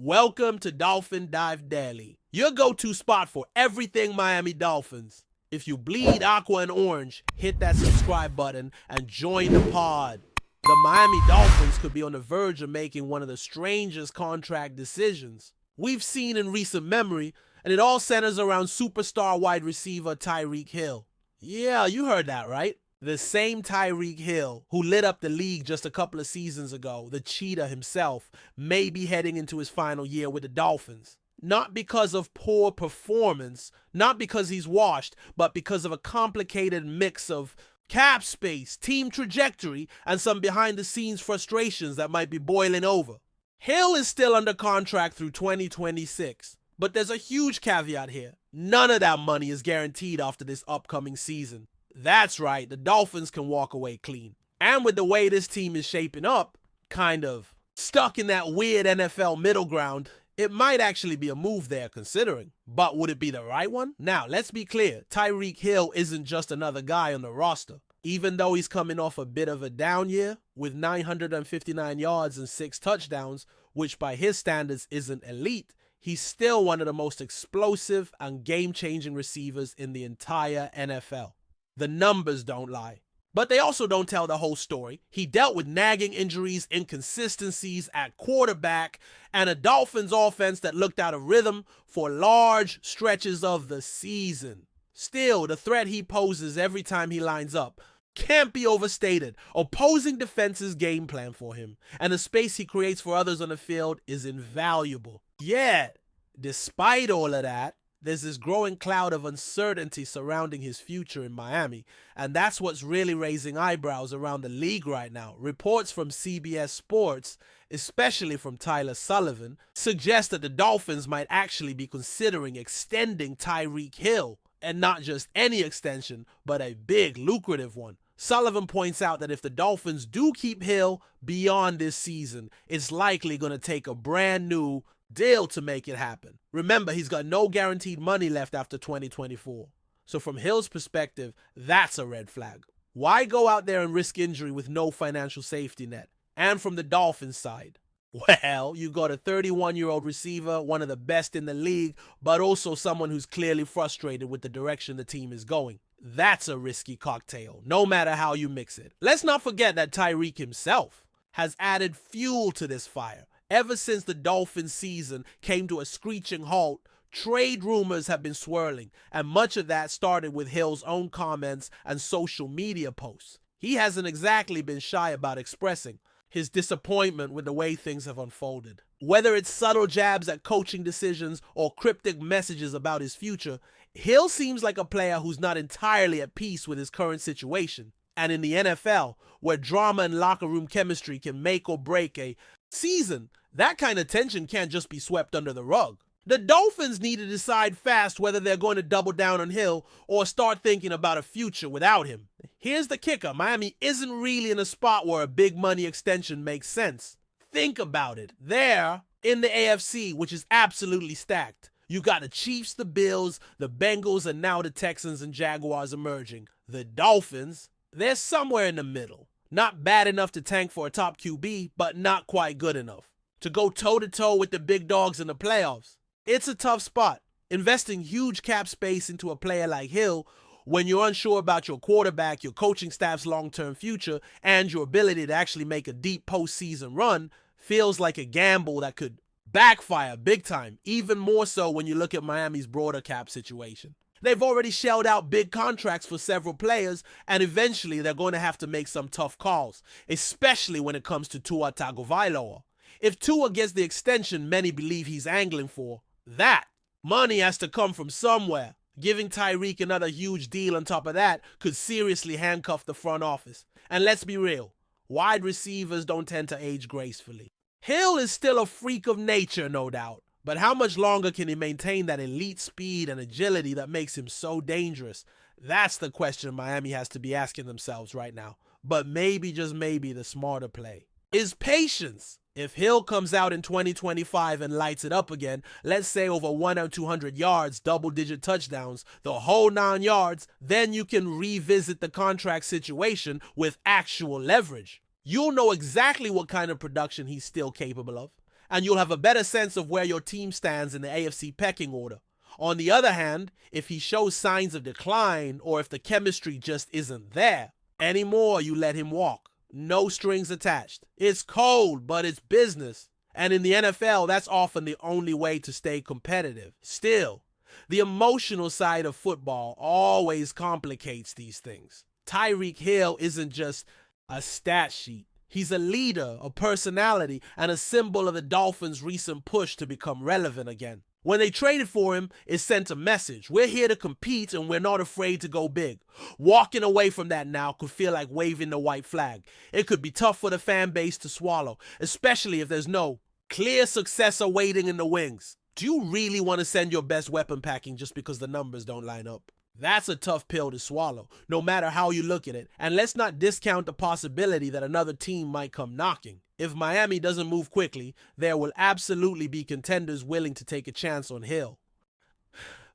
Welcome to Dolphin Dive Daily, your go-to spot for everything Miami Dolphins. If you bleed aqua and orange, hit that subscribe button and join the pod. The Miami Dolphins could be on the verge of making one of the strangest contract decisions we've seen in recent memory, and it all centers around superstar wide receiver Tyreek Hill. Yeah, you heard that right. The same Tyreek Hill who lit up the league just a couple of seasons ago, the cheetah himself, may be heading into his final year with the Dolphins. Not because of poor performance, not because he's washed, but because of a complicated mix of cap space, team trajectory, and some behind-the-scenes frustrations that might be boiling over. Hill is still under contract through 2026, but there's a huge caveat here. None of that money is guaranteed after this upcoming season. That's right, the Dolphins can walk away clean. And with the way this team is shaping up, kind of stuck in that weird NFL middle ground, it might actually be a move they're considering. But would it be the right one? Now, let's be clear, Tyreek Hill isn't just another guy on the roster. Even though he's coming off a bit of a down year, with 959 yards and 6 touchdowns, which by his standards isn't elite, he's still one of the most explosive and game-changing receivers in the entire NFL. The numbers don't lie. But they also don't tell the whole story. He dealt with nagging injuries, inconsistencies at quarterback, and a Dolphins offense that looked out of rhythm for large stretches of the season. Still, the threat he poses every time he lines up can't be overstated. Opposing defenses game plan for him, and the space he creates for others on the field is invaluable. Yet, despite all of that, there's this growing cloud of uncertainty surrounding his future in Miami, and that's what's really raising eyebrows around the league right now. Reports from CBS Sports, especially from Tyler Sullivan, suggest that the Dolphins might actually be considering extending Tyreek Hill, and not just any extension, but a big, lucrative one. Sullivan points out that if the Dolphins do keep Hill beyond this season, it's likely going to take a brand new deal to make it happen. Remember, he's got no guaranteed money left after 2024. So from Hill's perspective, that's a red flag. Why go out there and risk injury with no financial safety net? And from the Dolphins side, well, you got a 31-year-old receiver, one of the best in the league, but also someone who's clearly frustrated with the direction the team is going. That's a risky cocktail, no matter how you mix it. Let's not forget that Tyreek himself has added fuel to this fire. Ever since the Dolphins season came to a screeching halt, trade rumors have been swirling, and much of that started with Hill's own comments and social media posts. He hasn't exactly been shy about expressing his disappointment with the way things have unfolded. Whether it's subtle jabs at coaching decisions or cryptic messages about his future, Hill seems like a player who's not entirely at peace with his current situation. And in the NFL, where drama and locker room chemistry can make or break a season, that kind of tension can't just be swept under the rug. The Dolphins need to decide fast whether they're going to double down on Hill or start thinking about a future without him. Here's the kicker. Miami isn't really in a spot where a big money extension makes sense. Think about it. There, in the AFC, which is absolutely stacked, you got the Chiefs, the Bills, the Bengals, and now the Texans and Jaguars emerging. The Dolphins, they're somewhere in the middle. Not bad enough to tank for a top QB, but not quite good enough to go toe-to-toe with the big dogs in the playoffs. It's a tough spot. Investing huge cap space into a player like Hill when you're unsure about your quarterback, your coaching staff's long-term future, and your ability to actually make a deep postseason run feels like a gamble that could backfire big time, even more so when you look at Miami's broader cap situation. They've already shelled out big contracts for several players, and eventually they're going to have to make some tough calls, especially when it comes to Tua Tagovailoa. If Tua gets the extension many believe he's angling for, that money has to come from somewhere. Giving Tyreek another huge deal on top of that could seriously handcuff the front office. And let's be real, wide receivers don't tend to age gracefully. Hill is still a freak of nature, no doubt, but how much longer can he maintain that elite speed and agility that makes him so dangerous? That's the question Miami has to be asking themselves right now. But maybe, just maybe, the smarter play is patience. If Hill comes out in 2025 and lights it up again, let's say over 100 or 200 yards, double-digit touchdowns, the whole 9 yards, then you can revisit the contract situation with actual leverage. You'll know exactly what kind of production he's still capable of. and you'll have a better sense of where your team stands in the AFC pecking order. On the other hand, if he shows signs of decline or if the chemistry just isn't there anymore, you let him walk. No strings attached. It's cold, but it's business. And in the NFL, that's often the only way to stay competitive. Still, the emotional side of football always complicates these things. Tyreek Hill isn't just a stat sheet. He's a leader, a personality, and a symbol of the Dolphins' recent push to become relevant again. When they traded for him, it sent a message. We're here to compete and we're not afraid to go big. Walking away from that now could feel like waving the white flag. It could be tough for the fan base to swallow, especially if there's no clear successor waiting in the wings. Do you really want to send your best weapon packing just because the numbers don't line up? That's a tough pill to swallow, no matter how you look at it. And let's not discount the possibility that another team might come knocking. If Miami doesn't move quickly, there will absolutely be contenders willing to take a chance on Hill.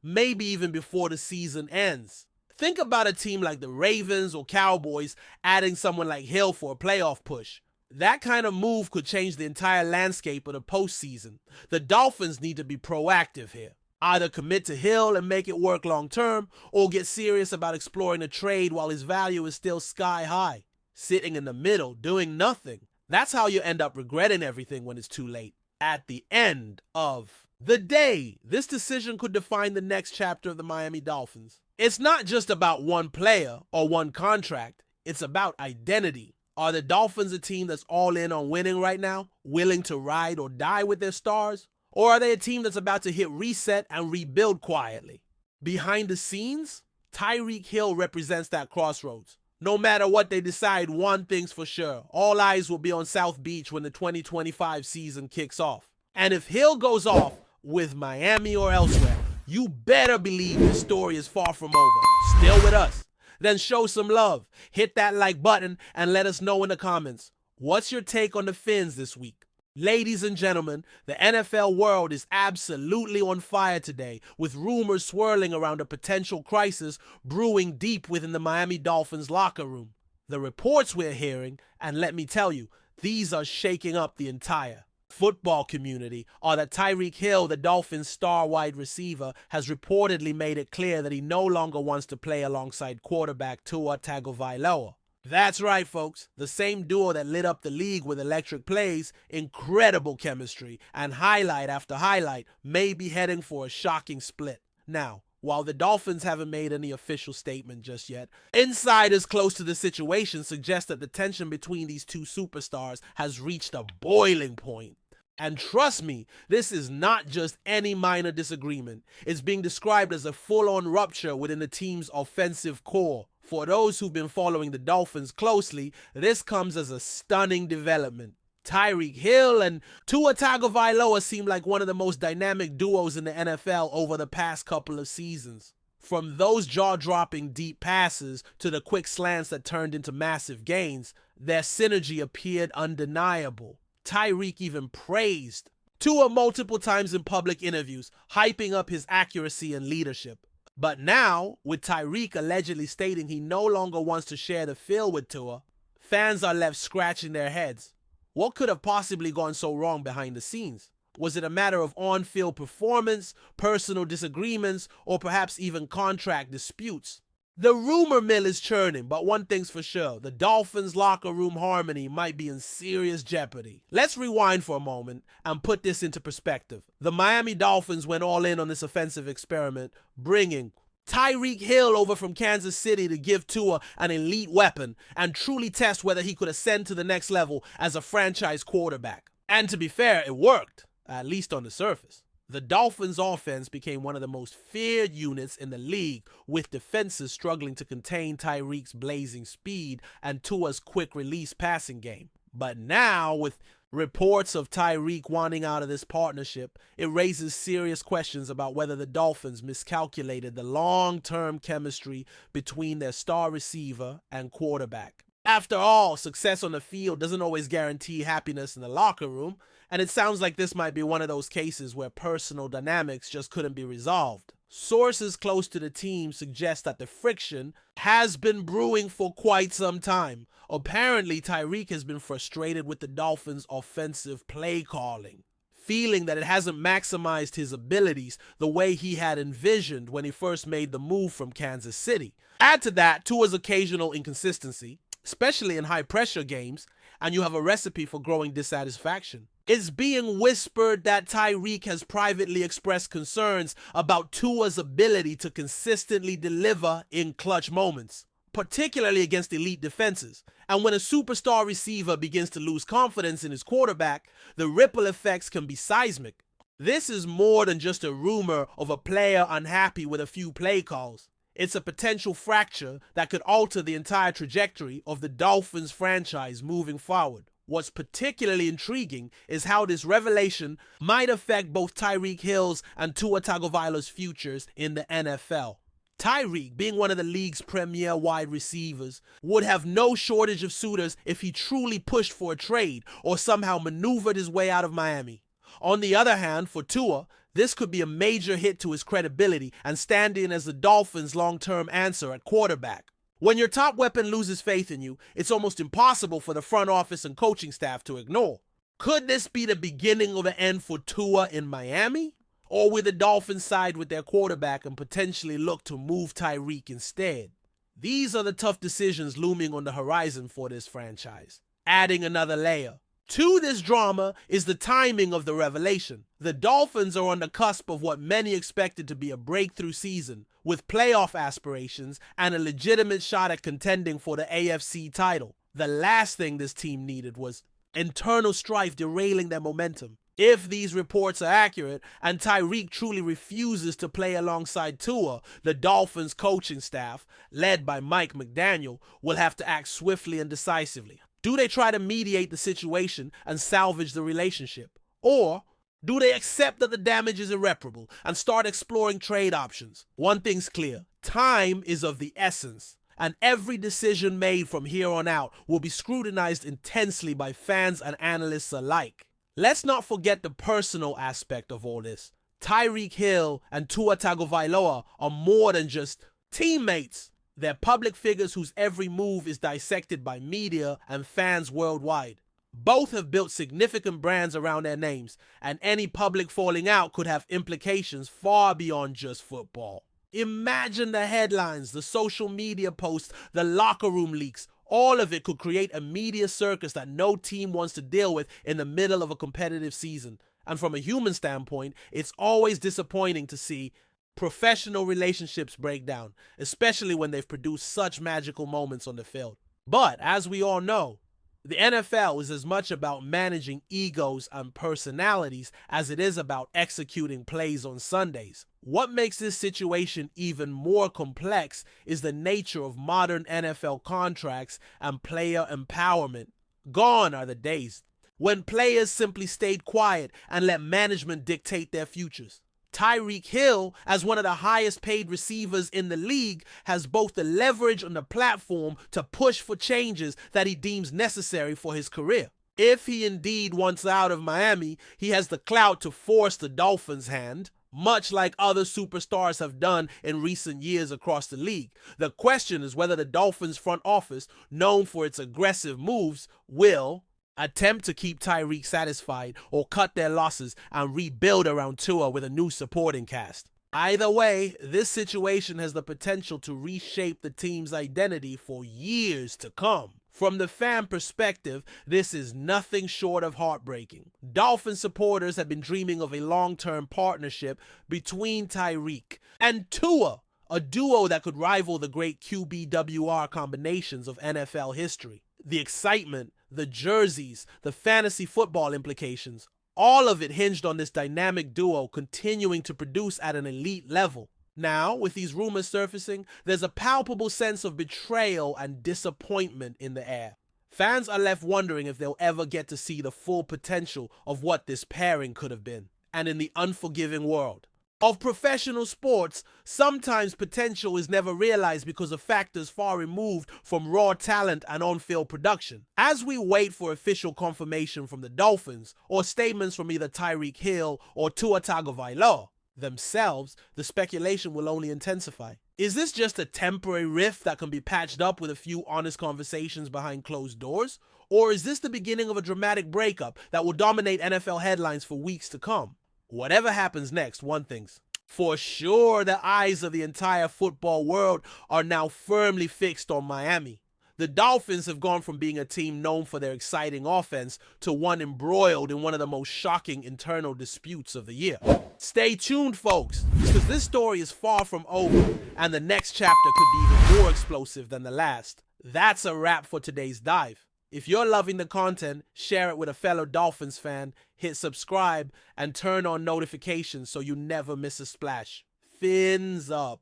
Maybe even before the season ends. Think about a team like the Ravens or Cowboys adding someone like Hill for a playoff push. That kind of move could change the entire landscape of the postseason. The Dolphins need to be proactive here. Either commit to Hill and make it work long term, or get serious about exploring a trade while his value is still sky high. Sitting in the middle, doing nothing. That's how you end up regretting everything when it's too late. At the end of the day, this decision could define the next chapter of the Miami Dolphins. It's not just about one player or one contract. It's about identity. Are the Dolphins a team that's all in on winning right now, willing to ride or die with their stars? Or are they a team that's about to hit reset and rebuild quietly? Behind the scenes, Tyreek Hill represents that crossroads. No matter what they decide, one thing's for sure. All eyes will be on South Beach when the 2025 season kicks off. And if Hill goes off with Miami or elsewhere, you better believe the story is far from over. Still with us? Then show some love. Hit that like button and let us know in the comments. What's your take on the Fins this week? Ladies and gentlemen, the NFL world is absolutely on fire today, with rumors swirling around a potential crisis brewing deep within the Miami Dolphins locker room. The reports we're hearing, and let me tell you, these are shaking up the entire football community, are that Tyreek Hill, the Dolphins' star wide receiver, has reportedly made it clear that he no longer wants to play alongside quarterback Tua Tagovailoa. That's right, folks. The same duo that lit up the league with electric plays, incredible chemistry, and highlight after highlight may be heading for a shocking split. Now, while the Dolphins haven't made any official statement just yet, insiders close to the situation suggest that the tension between these two superstars has reached a boiling point. And trust me, this is not just any minor disagreement. It's being described as a full-on rupture within the team's offensive core. For those who've been following the Dolphins closely, this comes as a stunning development. Tyreek Hill and Tua Tagovailoa seem like one of the most dynamic duos in the NFL over the past couple of seasons. From those jaw-dropping deep passes to the quick slants that turned into massive gains, their synergy appeared undeniable. Tyreek even praised Tua multiple times in public interviews, hyping up his accuracy and leadership. But now, with Tyreek allegedly stating he no longer wants to share the field with Tua, fans are left scratching their heads. What could have possibly gone so wrong behind the scenes? Was it a matter of on-field performance, personal disagreements, or perhaps even contract disputes? The rumor mill is churning, but one thing's for sure, the Dolphins' locker room harmony might be in serious jeopardy. Let's rewind for a moment and put this into perspective. The Miami Dolphins went all in on this offensive experiment, bringing Tyreek Hill over from Kansas City to give Tua an elite weapon and truly test whether he could ascend to the next level as a franchise quarterback. And to be fair, it worked, at least on the surface. The Dolphins' offense became one of the most feared units in the league, with defenses struggling to contain Tyreek's blazing speed and Tua's quick-release passing game. But now, with reports of Tyreek wanting out of this partnership, it raises serious questions about whether the Dolphins miscalculated the long-term chemistry between their star receiver and quarterback. After all, success on the field doesn't always guarantee happiness in the locker room, and it sounds like this might be one of those cases where personal dynamics just couldn't be resolved. Sources close to the team suggest that the friction has been brewing for quite some time. Apparently, Tyreek has been frustrated with the Dolphins' offensive play calling. feeling that it hasn't maximized his abilities the way he had envisioned when he first made the move from Kansas City. Add to that Tua's occasional inconsistency, especially in high-pressure games, and you have a recipe for growing dissatisfaction. It's being whispered that Tyreek has privately expressed concerns about Tua's ability to consistently deliver in clutch moments, particularly against elite defenses. And when a superstar receiver begins to lose confidence in his quarterback, the ripple effects can be seismic. This is more than just a rumor of a player unhappy with a few play calls. It's a potential fracture that could alter the entire trajectory of the Dolphins franchise moving forward. What's particularly intriguing is how this revelation might affect both Tyreek Hill's and Tua Tagovailoa's futures in the NFL. Tyreek, being one of the league's premier wide receivers, would have no shortage of suitors if he truly pushed for a trade or somehow maneuvered his way out of Miami. On the other hand, for Tua, this could be a major hit to his credibility and stand in as the Dolphins' long-term answer at quarterback. When your top weapon loses faith in you, it's almost impossible for the front office and coaching staff to ignore. Could this be the beginning of the end for Tua in Miami? Or will the Dolphins side with their quarterback and potentially look to move Tyreek instead? These are the tough decisions looming on the horizon for this franchise. Adding another layer to this drama is the timing of the revelation. The Dolphins are on the cusp of what many expected to be a breakthrough season, with playoff aspirations and a legitimate shot at contending for the AFC title. The last thing this team needed was internal strife derailing their momentum. If these reports are accurate and Tyreek truly refuses to play alongside Tua, the Dolphins coaching staff, led by Mike McDaniel, will have to act swiftly and decisively. Do they try to mediate the situation and salvage the relationship? Or do they accept that the damage is irreparable and start exploring trade options? One thing's clear, time is of the essence, and every decision made from here on out will be scrutinized intensely by fans and analysts alike. Let's not forget the personal aspect of all this. Tyreek Hill and Tua Tagovailoa are more than just teammates. They're public figures whose every move is dissected by media and fans worldwide. Both have built significant brands around their names, and any public falling out could have implications far beyond just football. Imagine the headlines, the social media posts, the locker room leaks. All of it could create a media circus that no team wants to deal with in the middle of a competitive season. And from a human standpoint, it's always disappointing to see professional relationships break down, especially when they've produced such magical moments on the field. But as we all know, the NFL is as much about managing egos and personalities as it is about executing plays on Sundays. What makes this situation even more complex is the nature of modern NFL contracts and player empowerment. Gone are the days when players simply stayed quiet and let management dictate their futures. Tyreek Hill, as one of the highest paid receivers in the league, has both the leverage and the platform to push for changes that he deems necessary for his career. If he indeed wants out of Miami, he has the clout to force the Dolphins' hand, much like other superstars have done in recent years across the league. The question is whether the Dolphins front office, known for its aggressive moves, will attempt to keep Tyreek satisfied or cut their losses and rebuild around Tua with a new supporting cast. Either way, this situation has the potential to reshape the team's identity for years to come. From the fan perspective, this is nothing short of heartbreaking. Dolphin supporters have been dreaming of a long-term partnership between Tyreek and Tua, a duo that could rival the great QBWR combinations of NFL history. The excitement, the jerseys, the fantasy football implications, all of it hinged on this dynamic duo continuing to produce at an elite level. Now, with these rumors surfacing, there's a palpable sense of betrayal and disappointment in the air. Fans are left wondering if they'll ever get to see the full potential of what this pairing could have been. And in the unforgiving world of professional sports, sometimes potential is never realized because of factors far removed from raw talent and on-field production. As we wait for official confirmation from the Dolphins or statements from either Tyreek Hill or Tua Tagovailoa themselves, the speculation will only intensify. Is this just a temporary rift that can be patched up with a few honest conversations behind closed doors? Or is this the beginning of a dramatic breakup that will dominate NFL headlines for weeks to come? Whatever happens next, one thing's for sure, the eyes of the entire football world are now firmly fixed on Miami. The Dolphins have gone from being a team known for their exciting offense to one embroiled in one of the most shocking internal disputes of the year. Stay tuned, folks, because this story is far from over, and the next chapter could be even more explosive than the last. That's a wrap for today's dive. If you're loving the content, share it with a fellow Dolphins fan, hit subscribe, and turn on notifications so you never miss a splash. Fins up.